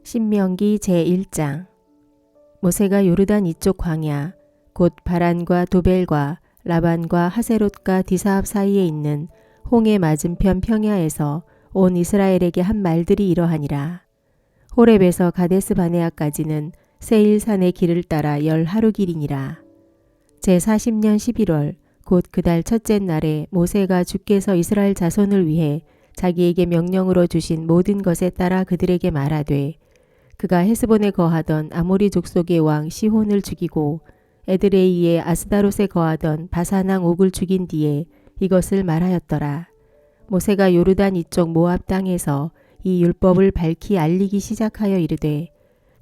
신명기 제1장. 모세가 요르단 이쪽 광야 곧 바란과 도벨과 라반과 하세롯과 디사합 사이에 있는 홍해 맞은편 평야에서 온 이스라엘에게 한 말들이 이러하니라. 호렙에서 가데스 바네아까지는 세일산의 길을 따라 10하루 길이니라. 제40년 11월 곧 그 달 첫째 날에 모세가 주께서 이스라엘 자손을 위해 자기에게 명령으로 주신 모든 것에 따라 그들에게 말하되, 그가 헤스본에 거하던 아모리 족속의 왕 시혼을 죽이고 에드레이의 아스다롯에 거하던 바산왕 옥을 죽인 뒤에 이것을 말하였더라. 모세가 요르단 이쪽 모압 땅에서 이 율법을 밝히 알리기 시작하여 이르되,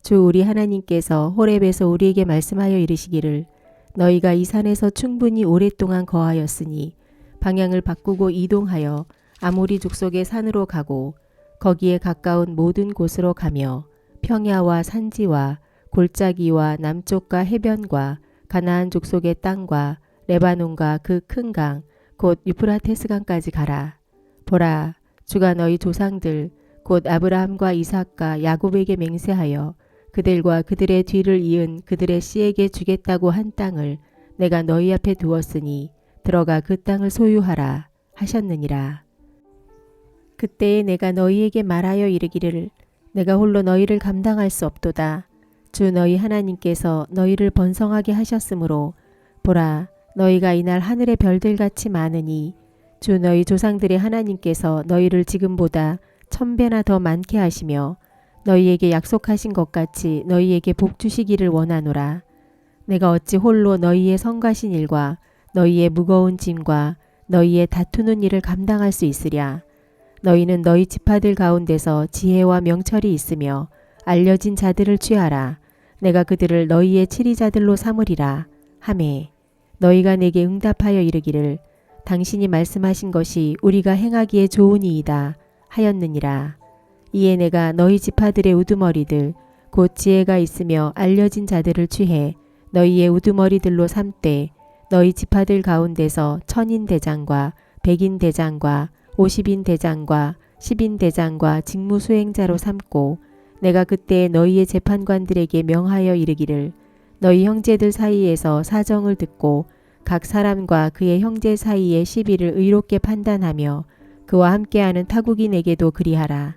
주 우리 하나님께서 호렙에서 우리에게 말씀하여 이르시기를, 너희가 이 산에서 충분히 오랫동안 거하였으니 방향을 바꾸고 이동하여 아모리 족속의 산으로 가고 거기에 가까운 모든 곳으로 가며 평야와 산지와 골짜기와 남쪽과 해변과 가나안 족속의 땅과 레바논과 그 큰 강 곧 유프라테스강까지 가라. 보라, 주가 너희 조상들 곧 아브라함과 이삭과 야곱에게 맹세하여 그들과 그들의 뒤를 이은 그들의 씨에게 주겠다고 한 땅을 내가 너희 앞에 두었으니 들어가 그 땅을 소유하라 하셨느니라. 그때에 내가 너희에게 말하여 이르기를, 내가 홀로 너희를 감당할 수 없도다. 주 너희 하나님께서 너희를 번성하게 하셨으므로 보라, 너희가 이날 하늘의 별들같이 많으니 주 너희 조상들의 하나님께서 너희를 지금보다 1000배나 더 많게 하시며 너희에게 약속하신 것 같이 너희에게 복 주시기를 원하노라. 내가 어찌 홀로 너희의 성가신 일과 너희의 무거운 짐과 너희의 다투는 일을 감당할 수 있으랴. 너희는 너희 지파들 가운데서 지혜와 명철이 있으며 알려진 자들을 취하라. 내가 그들을 너희의 치리자들로 삼으리라 하매, 너희가 내게 응답하여 이르기를, 당신이 말씀하신 것이 우리가 행하기에 좋으니이다 하였느니라. 이에 내가 너희 지파들의 우두머리들 곧 지혜가 있으며 알려진 자들을 취해 너희의 우두머리들로 삼되 너희 지파들 가운데서 1000인 대장과 100인 대장과 50인 대장과 10인 대장과 직무 수행자로 삼고, 내가 그때 너희의 재판관들에게 명하여 이르기를, 너희 형제들 사이에서 사정을 듣고 각 사람과 그의 형제 사이의 시비를 의롭게 판단하며 그와 함께하는 타국인에게도 그리하라.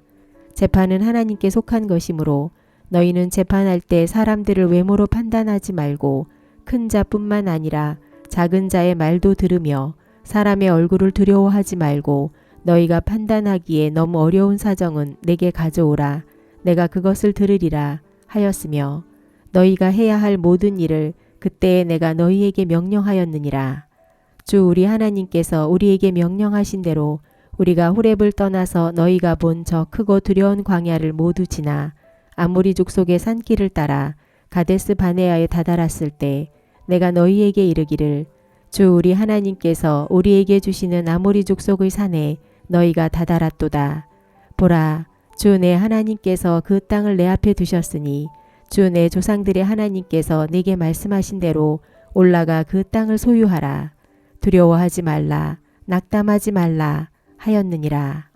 재판은 하나님께 속한 것이므로 너희는 재판할 때 사람들을 외모로 판단하지 말고 큰 자뿐만 아니라 작은 자의 말도 들으며 사람의 얼굴을 두려워하지 말고 너희가 판단하기에 너무 어려운 사정은 내게 가져오라. 내가 그것을 들으리라 하였으며, 너희가 해야 할 모든 일을 그때에 내가 너희에게 명령하였느니라. 주 우리 하나님께서 우리에게 명령하신 대로 우리가 호렙을 떠나서 너희가 본 저 크고 두려운 광야를 모두 지나 아모리 족속의 산길을 따라 가데스 바네아에 다다랐을 때 내가 너희에게 이르기를, 주 우리 하나님께서 우리에게 주시는 아모리 족속의 산에 너희가 다다랐도다. 보라, 주 내 하나님께서 그 땅을 내 앞에 두셨으니 주 내 조상들의 하나님께서 네게 말씀하신 대로 올라가 그 땅을 소유하라. 두려워하지 말라, 낙담하지 말라 하였느니라.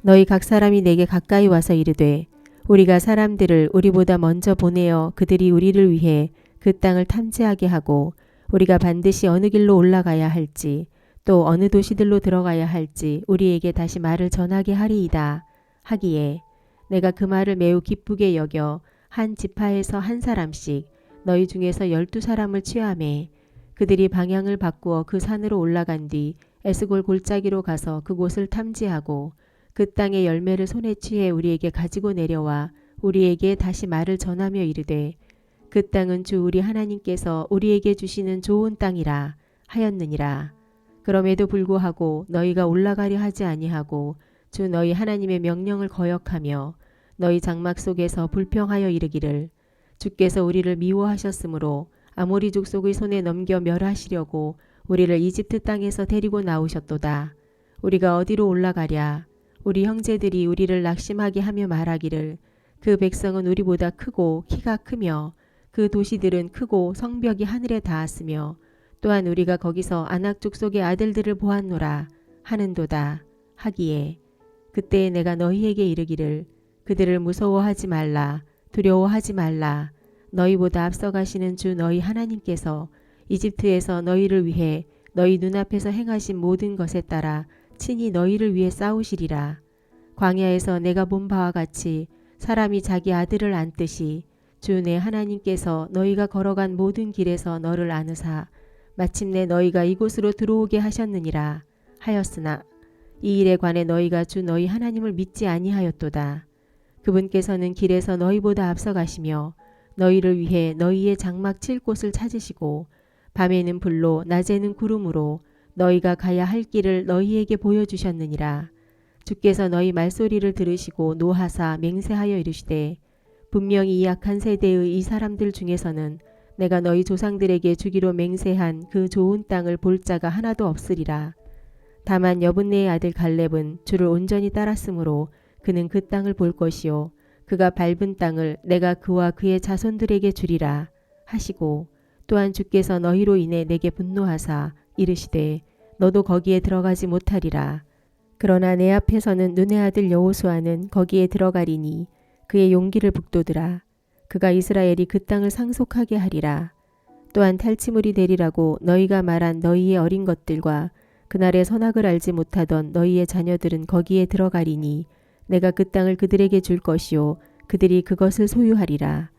너희 각 사람이 내게 가까이 와서 이르되, 우리가 사람들을 우리보다 먼저 보내어 그들이 우리를 위해 그 땅을 탐지하게 하고 우리가 반드시 어느 길로 올라가야 할지 또 어느 도시들로 들어가야 할지 우리에게 다시 말을 전하게 하리이다 하기에, 내가 그 말을 매우 기쁘게 여겨 한 지파에서 한 사람씩 너희 중에서 12사람을 취하매 그들이 방향을 바꾸어 그 산으로 올라간 뒤 에스골 골짜기로 가서 그곳을 탐지하고 그 땅의 열매를 손에 취해 우리에게 가지고 내려와 우리에게 다시 말을 전하며 이르되, 그 땅은 주 우리 하나님께서 우리에게 주시는 좋은 땅이라 하였느니라. 그럼에도 불구하고 너희가 올라가려 하지 아니하고 주 너희 하나님의 명령을 거역하며 너희 장막 속에서 불평하여 이르기를, 주께서 우리를 미워하셨으므로 아모리 족속의 손에 넘겨 멸하시려고 우리를 이집트 땅에서 데리고 나오셨도다. 우리가 어디로 올라가랴? 우리 형제들이 우리를 낙심하게 하며 말하기를, 그 백성은 우리보다 크고 키가 크며 그 도시들은 크고 성벽이 하늘에 닿았으며 또한 우리가 거기서 아낙 족속의 아들들을 보았노라 하는도다 하기에, 그때에 내가 너희에게 이르기를, 그들을 무서워하지 말라. 두려워하지 말라. 너희보다 앞서가시는 주 너희 하나님께서 이집트에서 너희를 위해 너희 눈앞에서 행하신 모든 것에 따라 친히 너희를 위해 싸우시리라. 광야에서 내가 본 바와 같이 사람이 자기 아들을 안듯이 주 내 하나님께서 너희가 걸어간 모든 길에서 너를 안으사 마침내 너희가 이곳으로 들어오게 하셨느니라 하였으나 이 일에 관해 너희가 주 너희 하나님을 믿지 아니하였도다. 그분께서는 길에서 너희보다 앞서가시며 너희를 위해 너희의 장막 칠 곳을 찾으시고 밤에는 불로 낮에는 구름으로 너희가 가야 할 길을 너희에게 보여주셨느니라. 주께서 너희 말소리를 들으시고 노하사 맹세하여 이르시되 분명히 이 악한 세대의 이 사람들 중에서는 내가 너희 조상들에게 주기로 맹세한 그 좋은 땅을 볼 자가 하나도 없으리라. 다만 여분네의 아들 갈렙은 주를 온전히 따랐으므로 그는 그 땅을 볼 것이요 그가 밟은 땅을 내가 그와 그의 자손들에게 주리라 하시고 또한 주께서 너희로 인해 내게 분노하사 이르시되 너도 거기에 들어가지 못하리라. 그러나 내 앞에서는 눈의 아들 여호수아는 거기에 들어가리니 그의 용기를 북돋으라. 그가 이스라엘이 그 땅을 상속하게 하리라. 또한 탈취물이 되리라고 너희가 말한 너희의 어린 것들과 그날의 선악을 알지 못하던 너희의 자녀들은 거기에 들어가리니 내가 그 땅을 그들에게 줄 것이요 그들이 그것을 소유하리라.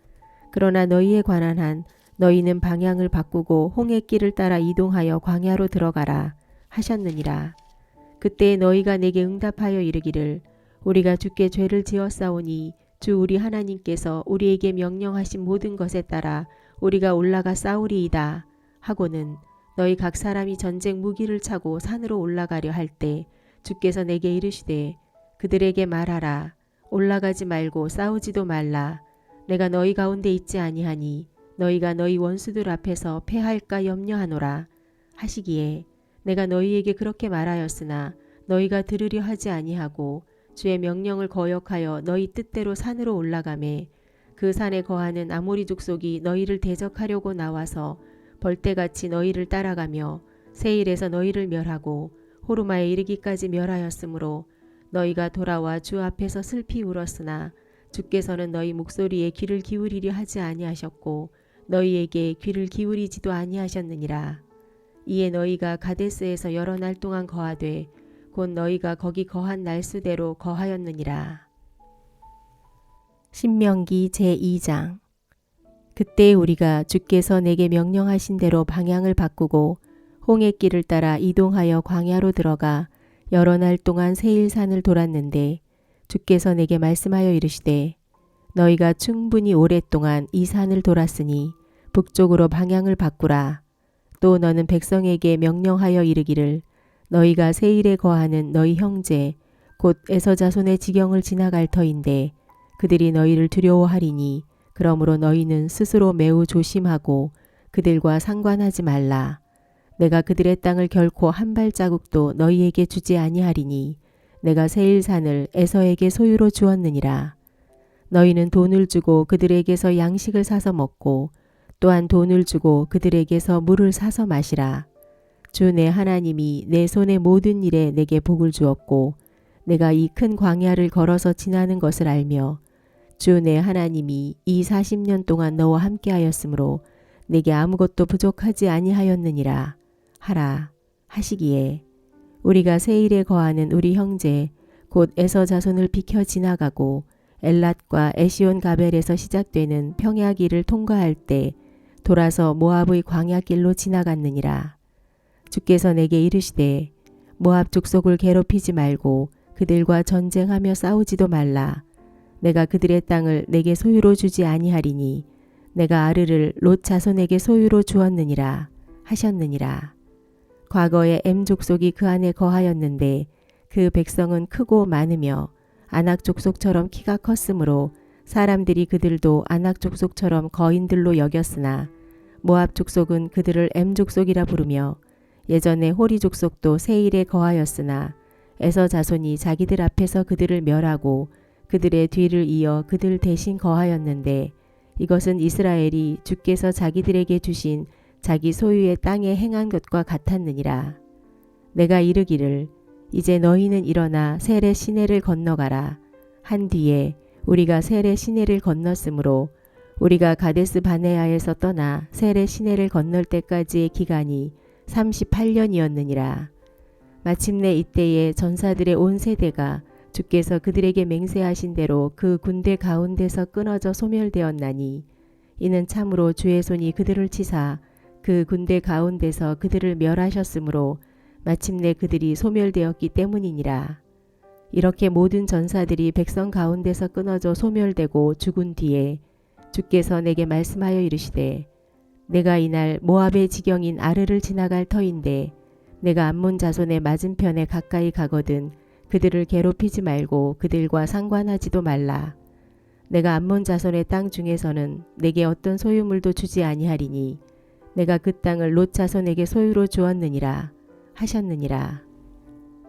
그러나 너희에 관한 한 너희는 방향을 바꾸고 홍해 길을 따라 이동하여 광야로 들어가라 하셨느니라. 그때 너희가 내게 응답하여 이르기를 우리가 주께 죄를 지었사오니 주 우리 하나님께서 우리에게 명령하신 모든 것에 따라 우리가 올라가 싸우리이다 하고는 너희 각 사람이 전쟁 무기를 차고 산으로 올라가려 할 때 주께서 내게 이르시되 그들에게 말하라. 올라가지 말고 싸우지도 말라. 내가 너희 가운데 있지 아니하니 너희가 너희 원수들 앞에서 패할까 염려하노라 하시기에 내가 너희에게 그렇게 말하였으나 너희가 들으려 하지 아니하고 주의 명령을 거역하여 너희 뜻대로 산으로 올라가매 그 산에 거하는 아모리 족속이 너희를 대적하려고 나와서 벌떼같이 너희를 따라가며 세일에서 너희를 멸하고 호르마에 이르기까지 멸하였으므로 너희가 돌아와 주 앞에서 슬피 울었으나 주께서는 너희 목소리에 귀를 기울이려 하지 아니하셨고 너희에게 귀를 기울이지도 아니하셨느니라. 이에 너희가 가데스에서 여러 날 동안 거하되 곧 너희가 거기 거한 날수대로 거하였느니라. 신명기 제2장. 그때 우리가 주께서 내게 명령하신 대로 방향을 바꾸고 홍해길을 따라 이동하여 광야로 들어가 여러 날 동안 세일산을 돌았는데 주께서 내게 말씀하여 이르시되 너희가 충분히 오랫동안 이 산을 돌았으니 북쪽으로 방향을 바꾸라. 또 너는 백성에게 명령하여 이르기를 너희가 세일에 거하는 너희 형제 곧 에서 자손의 지경을 지나갈 터인데 그들이 너희를 두려워하리니 그러므로 너희는 스스로 매우 조심하고 그들과 상관하지 말라. 내가 그들의 땅을 결코 한 발자국도 너희에게 주지 아니하리니 내가 세일산을 에서에게 소유로 주었느니라. 너희는 돈을 주고 그들에게서 양식을 사서 먹고 또한 돈을 주고 그들에게서 물을 사서 마시라. 주 내 하나님이 내 손의 모든 일에 내게 복을 주었고 내가 이 큰 광야를 걸어서 지나는 것을 알며 주 내 하나님이 이 40년 동안 너와 함께하였으므로 내게 아무것도 부족하지 아니하였느니라 하라 하시기에 우리가 세일에 거하는 우리 형제 곧 에서 자손을 비켜 지나가고 엘랏과 에시온 가벨에서 시작되는 평야길을 통과할 때 돌아서 모압의 광야길로 지나갔느니라. 주께서 내게 이르시되 모압 족속을 괴롭히지 말고 그들과 전쟁하며 싸우지도 말라. 내가 그들의 땅을 내게 소유로 주지 아니하리니 내가 아르를 롯 자손에게 소유로 주었느니라 하셨느니라. 과거에 엠 족속이 그 안에 거하였는데 그 백성은 크고 많으며 아낙 족속처럼 키가 컸으므로 사람들이 그들도 아낙 족속처럼 거인들로 여겼으나 모압 족속은 그들을 엠 족속이라 부르며 예전에 호리 족속도 세일에 거하였으나 에서 자손이 자기들 앞에서 그들을 멸하고 그들의 뒤를 이어 그들 대신 거하였는데 이것은 이스라엘이 주께서 자기들에게 주신 자기 소유의 땅에 행한 것과 같았느니라. 내가 이르기를 이제 너희는 일어나 세레 시내를 건너가라. 한 뒤에 우리가 세레 시내를 건넜으므로 우리가 가데스 바네아에서 떠나 세레 시내를 건널 때까지의 기간이 38년이었느니라. 마침내 이때에 전사들의 온 세대가 주께서 그들에게 맹세하신 대로 그 군대 가운데서 끊어져 소멸되었나니 이는 참으로 주의 손이 그들을 치사 그 군대 가운데서 그들을 멸하셨으므로 마침내 그들이 소멸되었기 때문이니라. 이렇게 모든 전사들이 백성 가운데서 끊어져 소멸되고 죽은 뒤에 주께서 내게 말씀하여 이르시되 내가 이날 모압의 지경인 아르를 지나갈 터인데 내가 암몬 자손의 맞은편에 가까이 가거든 그들을 괴롭히지 말고 그들과 상관하지도 말라. 내가 암몬 자손의 땅 중에서는 내게 어떤 소유물도 주지 아니하리니 내가 그 땅을 롯 자손에게 소유로 주었느니라 하셨느니라.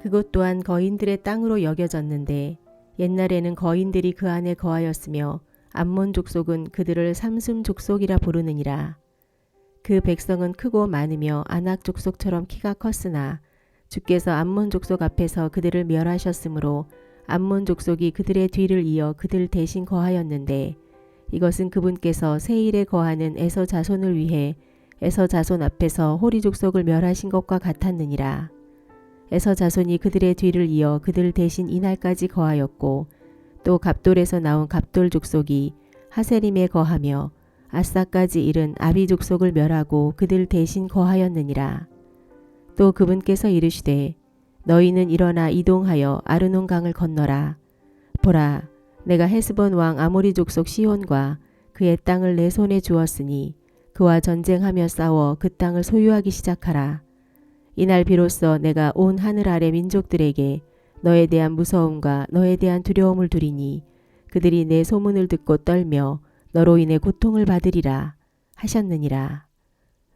그곳 또한 거인들의 땅으로 여겨졌는데 옛날에는 거인들이 그 안에 거하였으며 암몬 족속은 그들을 삼순 족속이라 부르느니라. 그 백성은 크고 많으며 아낙 족속처럼 키가 컸으나 주께서 암몬 족속 앞에서 그들을 멸하셨으므로 암몬 족속이 그들의 뒤를 이어 그들 대신 거하였는데 이것은 그분께서 세일에 거하는 에서 자손을 위해 에서 자손 앞에서 호리 족속을 멸하신 것과 같았느니라. 에서 자손이 그들의 뒤를 이어 그들 대신 이날까지 거하였고 또 갑돌에서 나온 갑돌 족속이 하세림에 거하며 아싸까지 이른 아비 족속을 멸하고 그들 대신 거하였느니라. 또 그분께서 이르시되 너희는 일어나 이동하여 아르논 강을 건너라. 보라, 내가 헤스본 왕 아모리 족속 시온과 그의 땅을 내 손에 주었으니 그와 전쟁하며 싸워 그 땅을 소유하기 시작하라. 이날 비로소 내가 온 하늘 아래 민족들에게 너에 대한 무서움과 너에 대한 두려움을 두리니 그들이 내 소문을 듣고 떨며 너로 인해 고통을 받으리라 하셨느니라.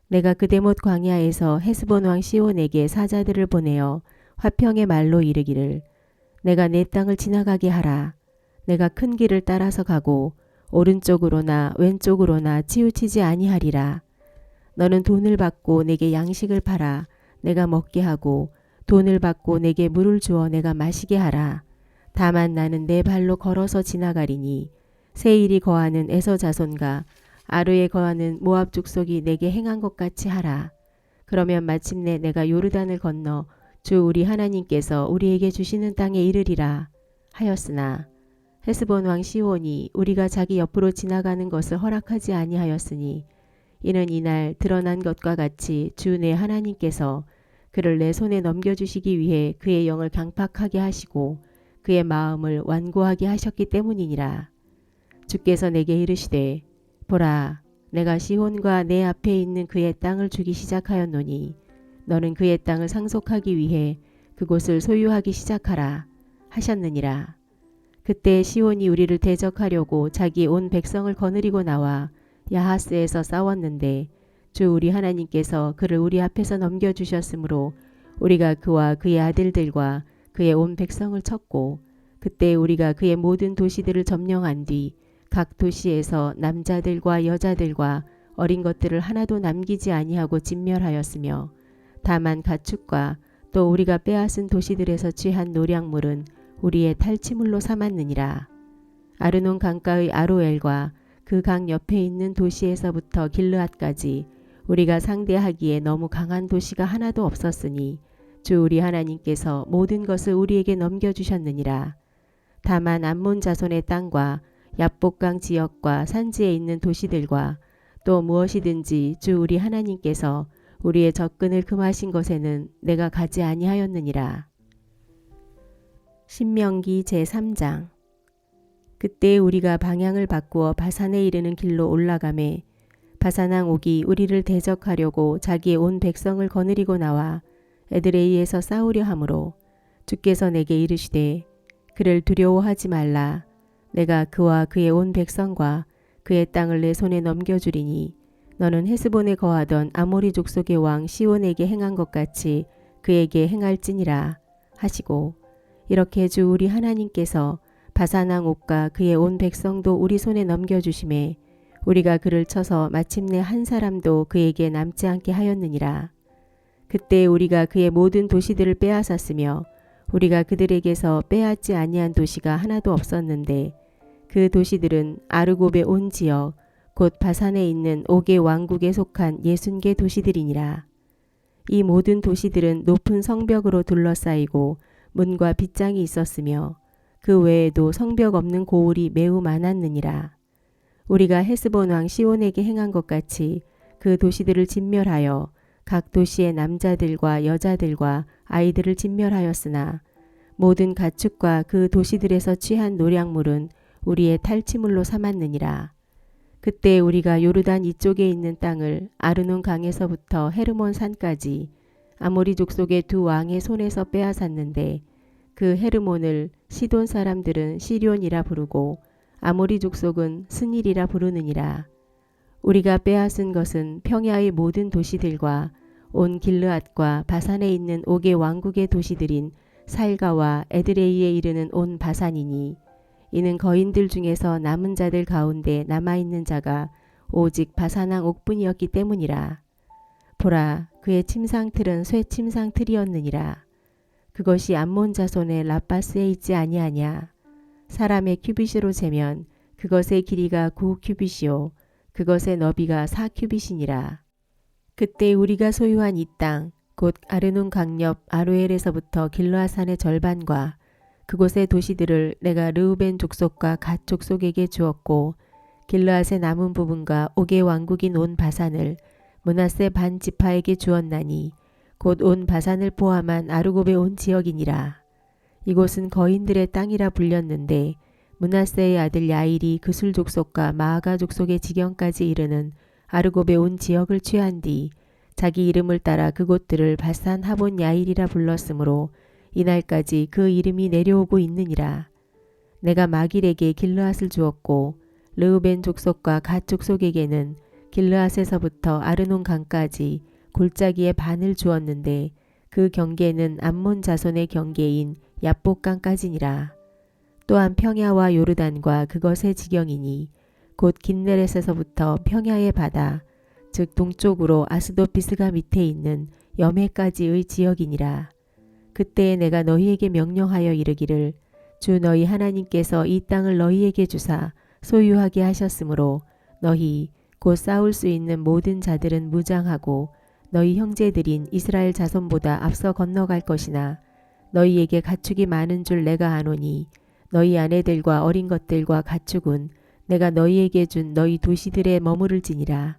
내가 그대못 광야에서 헤스본 왕 시온에게 사자들을 보내어 화평의 말로 이르기를 내가 내 땅을 지나가게 하라. 내가 큰 길을 따라서 가고 오른쪽으로나 왼쪽으로나 치우치지 아니하리라. 너는 돈을 받고 내게 양식을 팔아 내가 먹게 하고 돈을 받고 내게 물을 주어 내가 마시게 하라. 다만 나는 내 발로 걸어서 지나가리니 세일이 거하는 에서 자손과 아르에 거하는 모압 족속이 내게 행한 것 같이 하라. 그러면 마침내 내가 요르단을 건너 주 우리 하나님께서 우리에게 주시는 땅에 이르리라 하였으나 헤스본 왕 시온이 우리가 자기 옆으로 지나가는 것을 허락하지 아니하였으니 이는 이날 드러난 것과 같이 주 내 하나님께서 그를 내 손에 넘겨주시기 위해 그의 영을 강팍하게 하시고 그의 마음을 완고하게 하셨기 때문이니라. 주께서 내게 이르시되 보라, 내가 시온과 내 앞에 있는 그의 땅을 주기 시작하였노니 너는 그의 땅을 상속하기 위해 그곳을 소유하기 시작하라 하셨느니라. 그때 시온이 우리를 대적하려고 자기 온 백성을 거느리고 나와 야하스에서 싸웠는데 주 우리 하나님께서 그를 우리 앞에서 넘겨주셨으므로 우리가 그와 그의 아들들과 그의 온 백성을 쳤고 그때 우리가 그의 모든 도시들을 점령한 뒤 각 도시에서 남자들과 여자들과 어린 것들을 하나도 남기지 아니하고 진멸하였으며 다만 가축과 또 우리가 빼앗은 도시들에서 취한 노량물은 우리의 탈취물로 삼았느니라. 아르논 강가의 아로엘과 그 강 옆에 있는 도시에서부터 길르앗까지 우리가 상대하기에 너무 강한 도시가 하나도 없었으니 주 우리 하나님께서 모든 것을 우리에게 넘겨주셨느니라. 다만 암몬 자손의 땅과 야복강 지역과 산지에 있는 도시들과 또 무엇이든지 주 우리 하나님께서 우리의 접근을 금하신 것에는 내가 가지 아니하였느니라. 신명기 제3장. 그때 우리가 방향을 바꾸어 바산에 이르는 길로 올라가매 바산왕 옥이 우리를 대적하려고 자기의 온 백성을 거느리고 나와 에드레이에서 싸우려 하므로 주께서 내게 이르시되 그를 두려워하지 말라. 내가 그와 그의 온 백성과 그의 땅을 내 손에 넘겨주리니 너는 헤스본에 거하던 아모리 족속의 왕 시온에게 행한 것 같이 그에게 행할지니라 하시고 이렇게 주 우리 하나님께서 바산왕 옥과 그의 온 백성도 우리 손에 넘겨주심에 우리가 그를 쳐서 마침내 한 사람도 그에게 남지 않게 하였느니라. 그때 우리가 그의 모든 도시들을 빼앗았으며 우리가 그들에게서 빼앗지 아니한 도시가 하나도 없었는데 그 도시들은 아르곱의 온 지역 곧 바산에 있는 옥의 왕국에 속한 60개 도시들이니라. 이 모든 도시들은 높은 성벽으로 둘러싸이고 문과 빗장이 있었으며 그 외에도 성벽 없는 고을이 매우 많았느니라. 우리가 헤스본 왕 시온에게 행한 것 같이 그 도시들을 진멸하여 각 도시의 남자들과 여자들과 아이들을 진멸하였으나 모든 가축과 그 도시들에서 취한 노량물은 우리의 탈취물로 삼았느니라. 그때 우리가 요르단 이쪽에 있는 땅을 아르논 강에서부터 헤르몬 산까지 아모리 족속의 두 왕의 손에서 빼앗았는데 그 헤르몬을 시돈 사람들은 시럈이라 부르고 아모리 족속은 스닐이라 부르느니라. 우리가 빼앗은 것은 평야의 모든 도시들과 온 길르앗과 바산에 있는 옥의 왕국의 도시들인 살가와 에드레이에 이르는 온 바산이니 이는 거인들 중에서 남은 자들 가운데 남아있는 자가 오직 바산왕 옥뿐이었기 때문이라. 보라, 그의 침상틀은 쇠 침상틀이었느니라. 그것이 암몬 자손의 라빠스에 있지 아니하냐. 사람의 큐빗으로 재면 그것의 길이가 9큐빗이요 그것의 너비가 4큐빗이니라. 그때 우리가 소유한 이 땅 곧 아르논 강옆 아로엘에서부터 길르앗산의 절반과 그곳의 도시들을 내가 르우벤 족속과 갓 족속에게 주었고 길르앗의 남은 부분과 옥의 왕국인 온 바산을 므낫세 반 지파에게 주었나니 곧 온 바산을 포함한 아르곱의 온 지역이니라. 이곳은 거인들의 땅이라 불렸는데 므낫세의 아들 야일이 그술 족속과 마아가 족속의 지경까지 이르는 아르곱의 온 지역을 취한 뒤 자기 이름을 따라 그곳들을 바산 하본 야일이라 불렀으므로 이날까지 그 이름이 내려오고 있느니라. 내가 마길에게 길르앗을 주었고 르우벤 족속과 갓 족속에게는 길르앗에서부터 아르논 강까지 골짜기의 반을 주었는데 그 경계는 암몬 자손의 경계인 야복강까지니라. 또한 평야와 요르단과 그것의 지경이니 곧 긴네렛에서부터 평야의 바다 즉 동쪽으로 아스돗 비스가 밑에 있는 염해까지의 지역이니라. 그때에 내가 너희에게 명령하여 이르기를 주 너희 하나님께서 이 땅을 너희에게 주사 소유하게 하셨으므로 너희 곧 싸울 수 있는 모든 자들은 무장하고 너희 형제들인 이스라엘 자손보다 앞서 건너갈 것이나 너희에게 가축이 많은 줄 내가 아노니 너희 아내들과 어린 것들과 가축은 내가 너희에게 준 너희 도시들에 머무를지니라.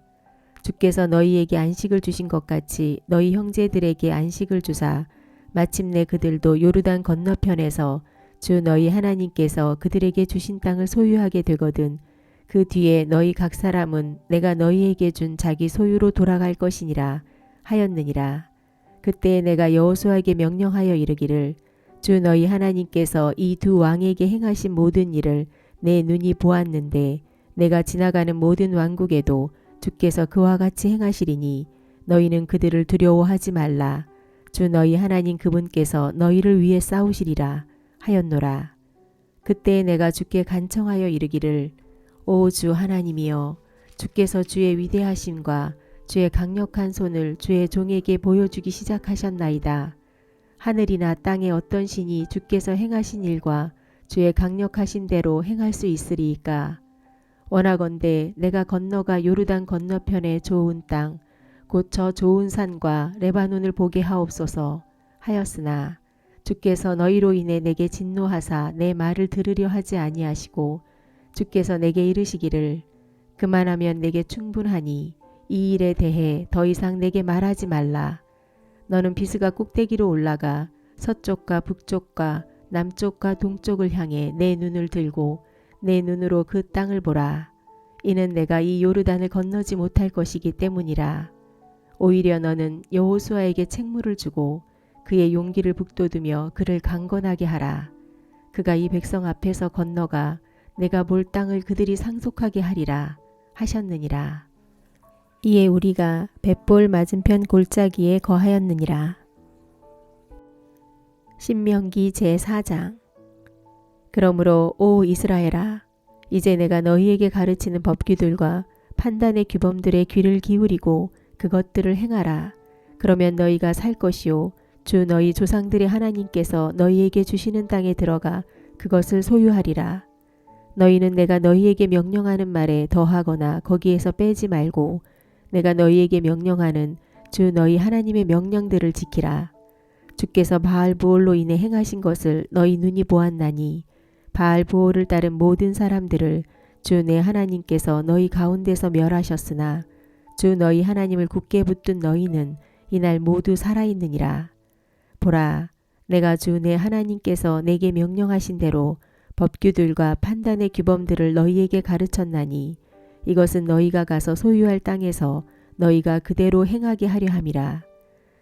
주께서 너희에게 안식을 주신 것 같이 너희 형제들에게 안식을 주사 마침내 그들도 요르단 건너편에서 주 너희 하나님께서 그들에게 주신 땅을 소유하게 되거든 그 뒤에 너희 각 사람은 내가 너희에게 준 자기 소유로 돌아갈 것이니라 하였느니라. 그때 내가 여호수아에게 명령하여 이르기를 주 너희 하나님께서 이 두 왕에게 행하신 모든 일을 내 눈이 보았는데 내가 지나가는 모든 왕국에도 주께서 그와 같이 행하시리니 너희는 그들을 두려워하지 말라. 주 너희 하나님 그분께서 너희를 위해 싸우시리라 하였노라. 그때 내가 주께 간청하여 이르기를 오 주 하나님이여 주께서 주의 위대하심과 주의 강력한 손을 주의 종에게 보여주기 시작하셨나이다. 하늘이나 땅의 어떤 신이 주께서 행하신 일과 주의 강력하신 대로 행할 수 있으리이까. 원하건대 내가 건너가 요르단 건너편의 좋은 땅 곧 저 좋은 산과 레바논을 보게 하옵소서 하였으나 주께서 너희로 인해 내게 진노하사 내 말을 들으려 하지 아니하시고 주께서 내게 이르시기를 그만하면 내게 충분하니 이 일에 대해 더 이상 내게 말하지 말라. 너는 비스가 꼭대기로 올라가 서쪽과 북쪽과 남쪽과 동쪽을 향해 내 눈을 들고 내 눈으로 그 땅을 보라. 이는 내가 이 요르단을 건너지 못할 것이기 때문이라. 오히려 너는 여호수아에게 책무를 주고 그의 용기를 북돋우며 그를 강건하게 하라. 그가 이 백성 앞에서 건너가 내가 볼 땅을 그들이 상속하게 하리라 하셨느니라. 이에 우리가 벳볼 맞은편 골짜기에 거하였느니라. 신명기 제4장. 그러므로 오 이스라엘아 이제 내가 너희에게 가르치는 법규들과 판단의 규범들의 귀를 기울이고 그것들을 행하라. 그러면 너희가 살 것이요 주 너희 조상들의 하나님께서 너희에게 주시는 땅에 들어가 그것을 소유하리라. 너희는 내가 너희에게 명령하는 말에 더하거나 거기에서 빼지 말고 내가 너희에게 명령하는 주 너희 하나님의 명령들을 지키라. 주께서 바알브올로 인해 행하신 것을 너희 눈이 보았나니 바알브올을 따른 모든 사람들을 주 내 하나님께서 너희 가운데서 멸하셨으나 주 너희 하나님을 굳게 붙든 너희는 이날 모두 살아있느니라. 보라, 내가 주 내 하나님께서 내게 명령하신 대로 법규들과 판단의 규범들을 너희에게 가르쳤나니 이것은 너희가 가서 소유할 땅에서 너희가 그대로 행하게 하려 함이라.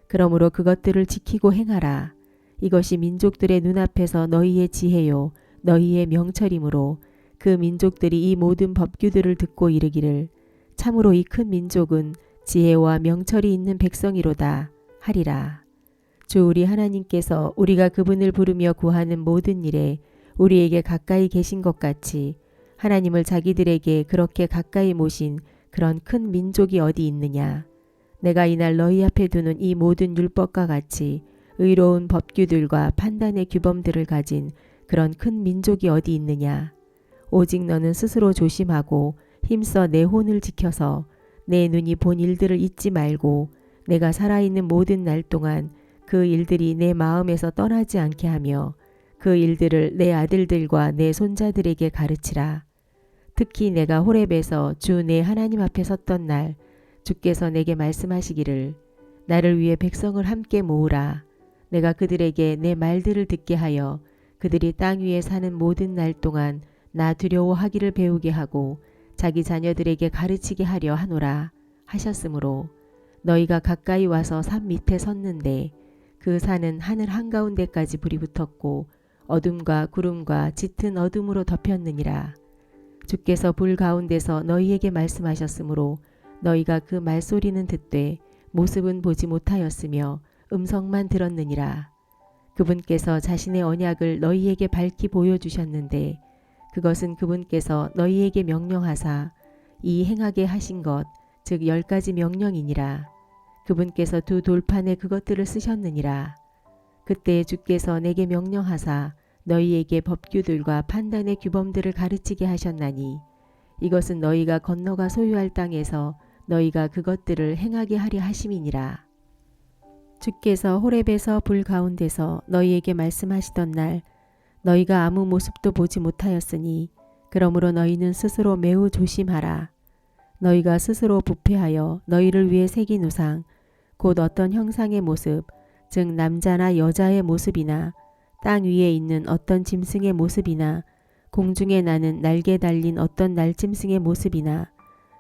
그러므로 그것들을 지키고 행하라. 이것이 민족들의 눈앞에서 너희의 지혜요 너희의 명철이므로 그 민족들이 이 모든 법규들을 듣고 이르기를 참으로 이 큰 민족은 지혜와 명철이 있는 백성이로다 하리라. 주 우리 하나님께서 우리가 그분을 부르며 구하는 모든 일에 우리에게 가까이 계신 것 같이 하나님을 자기들에게 그렇게 가까이 모신 그런 큰 민족이 어디 있느냐. 내가 이날 너희 앞에 두는 이 모든 율법과 같이 의로운 법규들과 판단의 규범들을 가진 그런 큰 민족이 어디 있느냐. 오직 너는 스스로 조심하고 힘써 내 혼을 지켜서 내 눈이 본 일들을 잊지 말고 내가 살아있는 모든 날 동안 그 일들이 내 마음에서 떠나지 않게 하며 그 일들을 내 아들들과 내 손자들에게 가르치라. 특히 내가 호렙에서 주 내 하나님 앞에 섰던 날 주께서 내게 말씀하시기를 나를 위해 백성을 함께 모으라. 내가 그들에게 내 말들을 듣게 하여 그들이 땅 위에 사는 모든 날 동안 나 두려워하기를 배우게 하고 자기 자녀들에게 가르치게 하려 하노라 하셨으므로 너희가 가까이 와서 산 밑에 섰는데 그 산은 하늘 한가운데까지 불이 붙었고 어둠과 구름과 짙은 어둠으로 덮였느니라. 주께서 불 가운데서 너희에게 말씀하셨으므로 너희가 그 말소리는 듣되 모습은 보지 못하였으며 음성만 들었느니라. 그분께서 자신의 언약을 너희에게 밝히 보여주셨는데 그것은 그분께서 너희에게 명령하사 이 행하게 하신 것 즉 10가지 명령이니라. 그분께서 두 돌판에 그것들을 쓰셨느니라. 그때 주께서 내게 명령하사 너희에게 법규들과 판단의 규범들을 가르치게 하셨나니 이것은 너희가 건너가 소유할 땅에서 너희가 그것들을 행하게 하려 하심이니라. 주께서 호렙에서 불 가운데서 너희에게 말씀하시던 날 너희가 아무 모습도 보지 못하였으니 그러므로 너희는 스스로 매우 조심하라. 너희가 스스로 부패하여 너희를 위해 새긴 우상 곧 어떤 형상의 모습 즉 남자나 여자의 모습이나 땅 위에 있는 어떤 짐승의 모습이나 공중에 나는 날개 달린 어떤 날짐승의 모습이나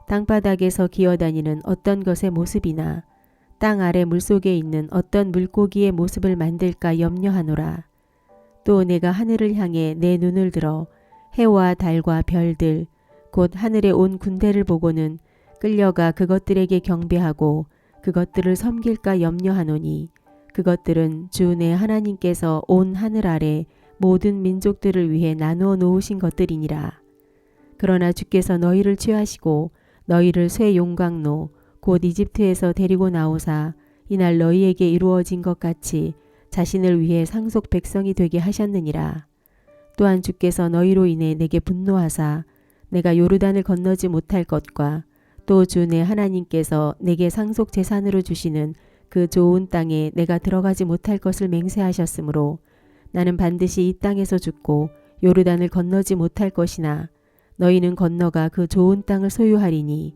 땅바닥에서 기어다니는 어떤 것의 모습이나 땅 아래 물속에 있는 어떤 물고기의 모습을 만들까 염려하노라. 또 내가 하늘을 향해 내 눈을 들어 해와 달과 별들 곧 하늘의 온 군대를 보고는 끌려가 그것들에게 경배하고 그것들을 섬길까 염려하노니 그것들은 주 내 하나님께서 온 하늘 아래 모든 민족들을 위해 나누어 놓으신 것들이니라. 그러나 주께서 너희를 취하시고 너희를 쇠 용광로 곧 이집트에서 데리고 나오사 이날 너희에게 이루어진 것 같이 자신을 위해 상속 백성이 되게 하셨느니라. 또한 주께서 너희로 인해 내게 분노하사 내가 요르단을 건너지 못할 것과 또 주 내 하나님께서 내게 상속 재산으로 주시는 그 좋은 땅에 내가 들어가지 못할 것을 맹세하셨으므로 나는 반드시 이 땅에서 죽고 요르단을 건너지 못할 것이나 너희는 건너가 그 좋은 땅을 소유하리니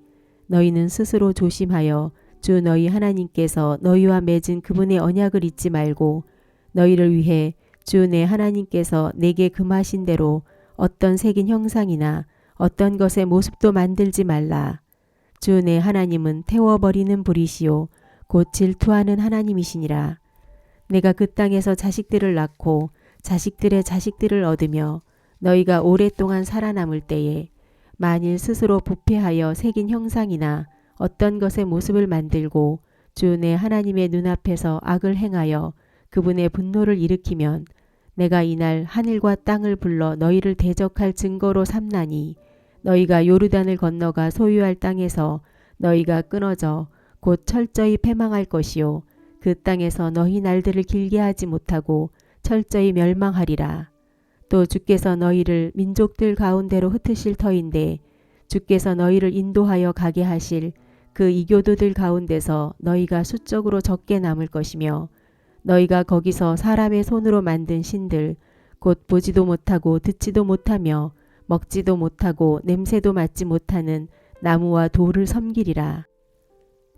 너희는 스스로 조심하여 주 너희 하나님께서 너희와 맺은 그분의 언약을 잊지 말고 너희를 위해 주 내 하나님께서 내게 금하신 대로 어떤 새긴 형상이나 어떤 것의 모습도 만들지 말라. 주 내 하나님은 태워버리는 불이시요 곧 질투하는 하나님이시니라. 내가 그 땅에서 자식들을 낳고 자식들의 자식들을 얻으며 너희가 오랫동안 살아남을 때에 만일 스스로 부패하여 새긴 형상이나 어떤 것의 모습을 만들고 주 내 하나님의 눈앞에서 악을 행하여 그분의 분노를 일으키면 내가 이날 하늘과 땅을 불러 너희를 대적할 증거로 삼나니 너희가 요르단을 건너가 소유할 땅에서 너희가 끊어져 곧 철저히 패망할 것이요 그 땅에서 너희 날들을 길게 하지 못하고 철저히 멸망하리라. 또 주께서 너희를 민족들 가운데로 흩으실 터인데 주께서 너희를 인도하여 가게 하실 그 이교도들 가운데서 너희가 수적으로 적게 남을 것이며 너희가 거기서 사람의 손으로 만든 신들 곧 보지도 못하고 듣지도 못하며 먹지도 못하고 냄새도 맡지 못하는 나무와 돌을 섬기리라.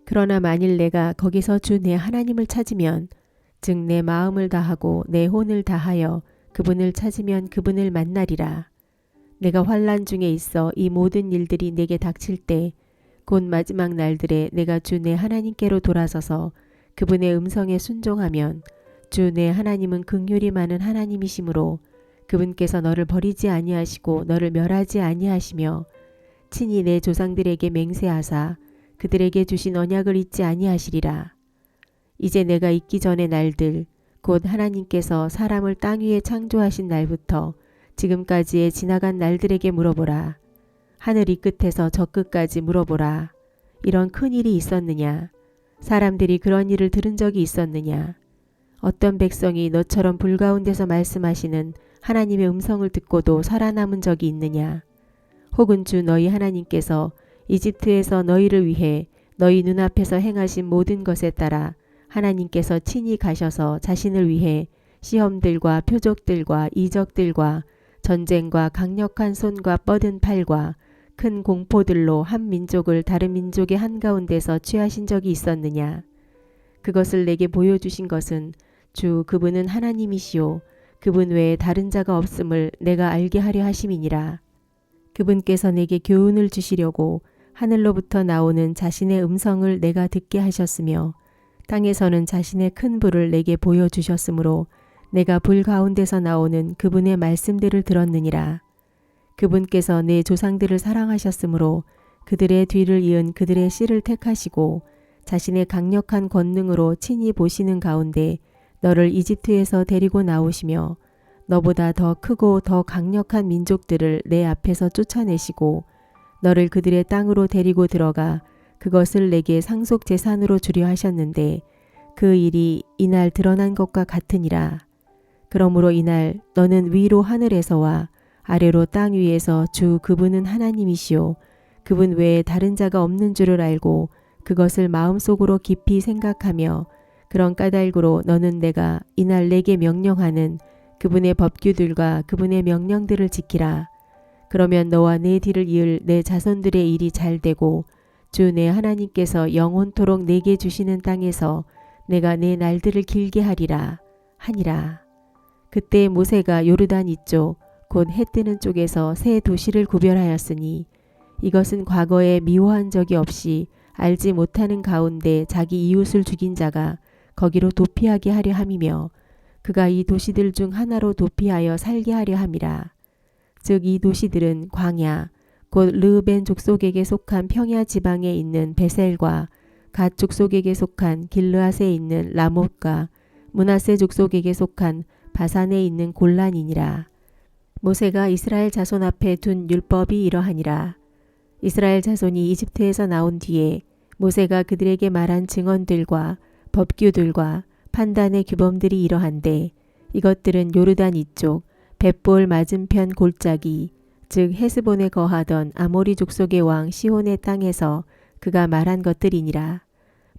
그러나 만일 내가 거기서 주 내 하나님을 찾으면 즉 내 마음을 다하고 내 혼을 다하여 그분을 찾으면 그분을 만나리라. 내가 환난 중에 있어 이 모든 일들이 내게 닥칠 때 곧 마지막 날들에 내가 주 내 하나님께로 돌아서서 그분의 음성에 순종하면 주 내 하나님은 긍휼이 많은 하나님이시므로 그분께서 너를 버리지 아니하시고 너를 멸하지 아니하시며 친히 내 조상들에게 맹세하사 그들에게 주신 언약을 잊지 아니하시리라. 이제 내가 있기 전의 날들 곧 하나님께서 사람을 땅 위에 창조하신 날부터 지금까지의 지나간 날들에게 물어보라. 하늘 이 끝에서 저 끝까지 물어보라. 이런 큰 일이 있었느냐? 사람들이 그런 일을 들은 적이 있었느냐? 어떤 백성이 너처럼 불 가운데서 말씀하시는 하나님의 음성을 듣고도 살아남은 적이 있느냐? 혹은 주 너희 하나님께서 이집트에서 너희를 위해 너희 눈앞에서 행하신 모든 것에 따라 하나님께서 친히 가셔서 자신을 위해 시험들과 표적들과 이적들과 전쟁과 강력한 손과 뻗은 팔과 큰 공포들로 한 민족을 다른 민족의 한가운데서 취하신 적이 있었느냐? 그것을 내게 보여주신 것은 주 그분은 하나님이시오. 그분 외에 다른 자가 없음을 내가 알게 하려 하심이니라. 그분께서 내게 교훈을 주시려고 하늘로부터 나오는 자신의 음성을 내가 듣게 하셨으며 땅에서는 자신의 큰 불을 내게 보여주셨으므로 내가 불 가운데서 나오는 그분의 말씀들을 들었느니라. 그분께서 내 조상들을 사랑하셨으므로 그들의 뒤를 이은 그들의 씨를 택하시고 자신의 강력한 권능으로 친히 보시는 가운데 너를 이집트에서 데리고 나오시며 너보다 더 크고 더 강력한 민족들을 내 앞에서 쫓아내시고 너를 그들의 땅으로 데리고 들어가 그것을 내게 상속 재산으로 주려 하셨는데 그 일이 이날 드러난 것과 같으니라. 그러므로 이날 너는 위로 하늘에서와 아래로 땅 위에서 주 그분은 하나님이시오. 그분 외에 다른 자가 없는 줄을 알고 그것을 마음속으로 깊이 생각하며 그런 까닭으로 너는 내가 이날 내게 명령하는 그분의 법규들과 그분의 명령들을 지키라. 그러면 너와 내 뒤를 이을 내 자손들의 일이 잘 되고 주 내 하나님께서 영원토록 내게 주시는 땅에서 내가 내 날들을 길게 하리라 하니라. 그때 모세가 요르단 이쪽 곧 해 뜨는 쪽에서 세 도시를 구별하였으니 이것은 과거에 미워한 적이 없이 알지 못하는 가운데 자기 이웃을 죽인 자가 거기로 도피하게 하려 함이며 그가 이 도시들 중 하나로 도피하여 살게 하려 함이라. 즉 이 도시들은 광야 곧 르우벤 족속에게 속한 평야 지방에 있는 베셀과 갓 족속에게 속한 길르앗에 있는 라못과 므낫세 족속에게 속한 바산에 있는 골란이니라. 모세가 이스라엘 자손 앞에 둔 율법이 이러하니라. 이스라엘 자손이 이집트에서 나온 뒤에 모세가 그들에게 말한 증언들과 법규들과 판단의 규범들이 이러한데 이것들은 요르단 이쪽 벳볼 맞은편 골짜기 즉 헤스본에 거하던 아모리 족속의 왕 시혼의 땅에서 그가 말한 것들이니라.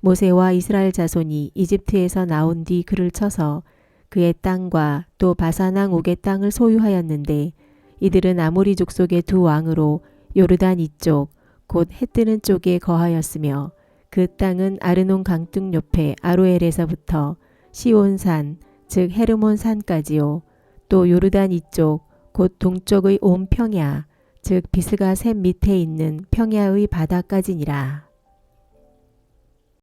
모세와 이스라엘 자손이 이집트에서 나온 뒤 그를 쳐서 그의 땅과 또 바사낭 옥의 땅을 소유하였는데 이들은 아모리 족속의 두 왕으로 요르단 이쪽 곧 해 뜨는 쪽에 거하였으며 그 땅은 아르논 강둑 옆에 아로엘에서부터 시온산 즉 헤르몬 산까지요. 또 요르단 이쪽 곧 동쪽의 온 평야 즉 비스가 샘 밑에 있는 평야의 바다까지니라.